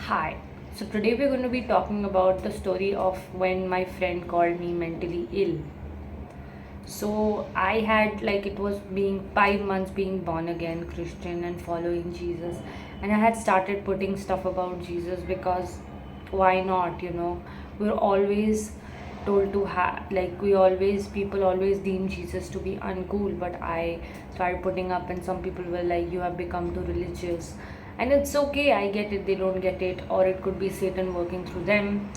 Hi. So today we're going to be talking about the story of when my friend called me mentally ill. So I had like it was being 5 months being born again Christian and following Jesus, and I had started putting stuff about Jesus because why not, We're always told to have like we always people always deem Jesus to be uncool, but I started putting up and some people were like you have become too religious. And it's okay, I get it, they don't get it, or it could be Satan working through them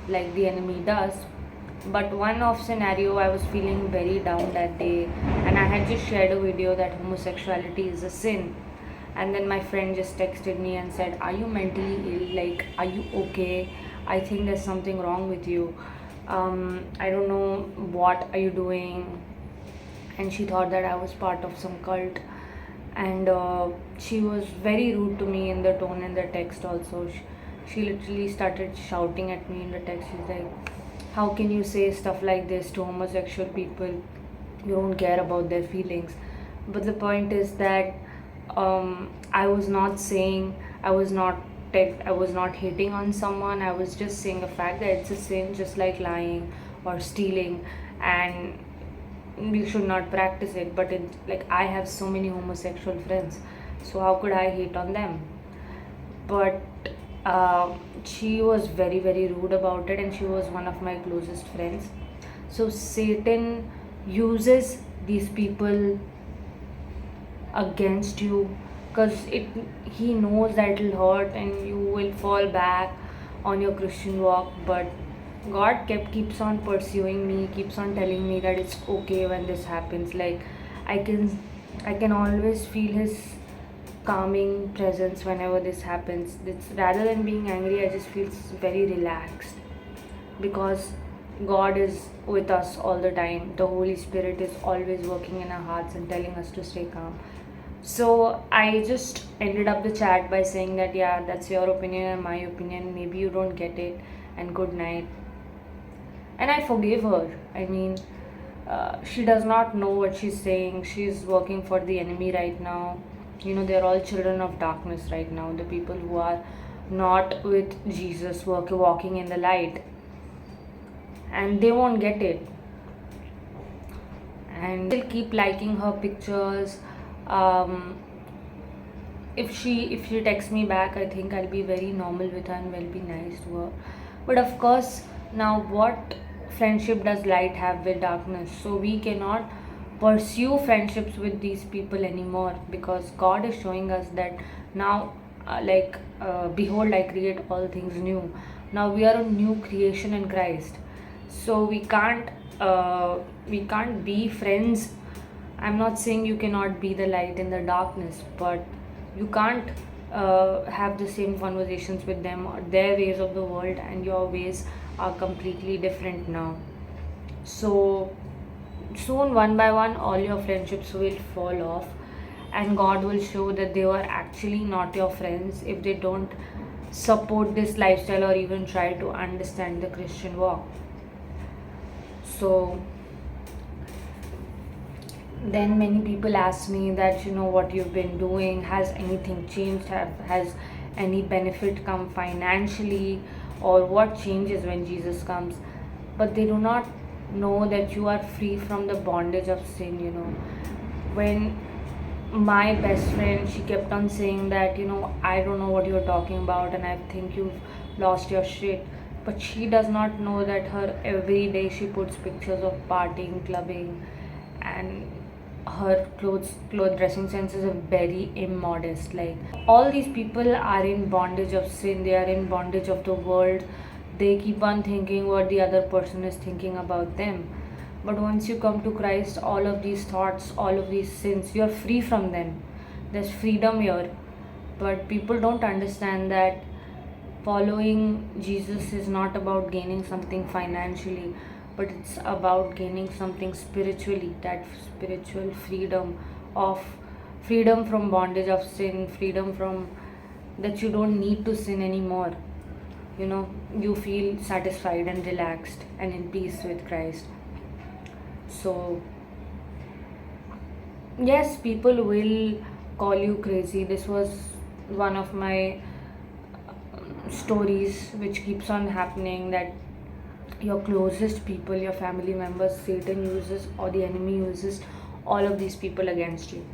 like the enemy does. But one off scenario, I was feeling very down that day, and I had just shared a video that homosexuality is a sin. And then my friend just texted me and said, "Are you mentally ill? Like, are you okay? I think there's something wrong with you. I don't know what are you doing." And she thought that I was part of some cult, and she was very rude to me in the tone in the text also. She literally started shouting at me in the text. She's like, how can you say stuff like this to homosexual people? You don't care about their feelings. But the point is that I was not saying, I was not hating on someone. I was just saying the fact that it's a sin, just like lying or stealing, and you should not practice it. But it, like, I have so many homosexual friends, so how could I hate on them? But uh, she was very very rude about it, and she was one of my closest friends. So Satan uses these people against you because it he knows that it'll hurt and you will fall back on your Christian walk. But God keeps on pursuing me, keeps on telling me that it's okay when this happens. Like, i can I can always feel his calming presence whenever this happens. It's rather than being angry, I just feel very relaxed because God is with us all the time. The Holy Spirit is always working in our hearts and telling us to stay calm. So I just ended up the chat by saying that, yeah, that's your opinion and my opinion. Maybe you don't get it, and good night. And I forgave her. I mean, she does not know what she's saying. She's working for the enemy right now. They're all children of darkness right now. The people who are not with Jesus, walking in the light, and they won't get it. And they'll keep liking her pictures. Um, if she texts me back, I think I'll be very normal with her and will be nice to her. But of course, now what friendship does light have with darkness? So we cannot pursue friendships with these people anymore, because God is showing us that now, behold, I create all things new. Now we are a new creation in Christ. So we can't be friends. I'm not saying you cannot be the light in the darkness, but you can't have the same conversations with them. Or their ways of the world and your ways are completely different now. So soon, one by one, all your friendships will fall off, and God will show that they were actually not your friends if they don't support this lifestyle or even try to understand the Christian walk. So then many people ask me that, what you've been doing, has anything changed, has any benefit come financially, or what changes when Jesus comes. But they do not know that you are free from the bondage of sin. When my best friend, she kept on saying that, I don't know what you're talking about, and I think you've lost your shit. But she does not know that her every day she puts pictures of partying, clubbing, and her clothes dressing sense is a very immodest. Like, all these people are in bondage of sin, they are in bondage of the world. They keep on thinking what the other person is thinking about them. But once you come to Christ, all of these thoughts, all of these sins, you're free from them. There's freedom here. But people don't understand that following Jesus is not about gaining something financially, but it's about gaining something spiritually. That spiritual of freedom from bondage of sin, freedom from that you don't need to sin anymore. You feel satisfied and relaxed and in peace with Christ. So yes, people will call you crazy. This was one of my stories which keeps on happening, that your closest people, your family members, Satan uses, or the enemy uses all of these people against you.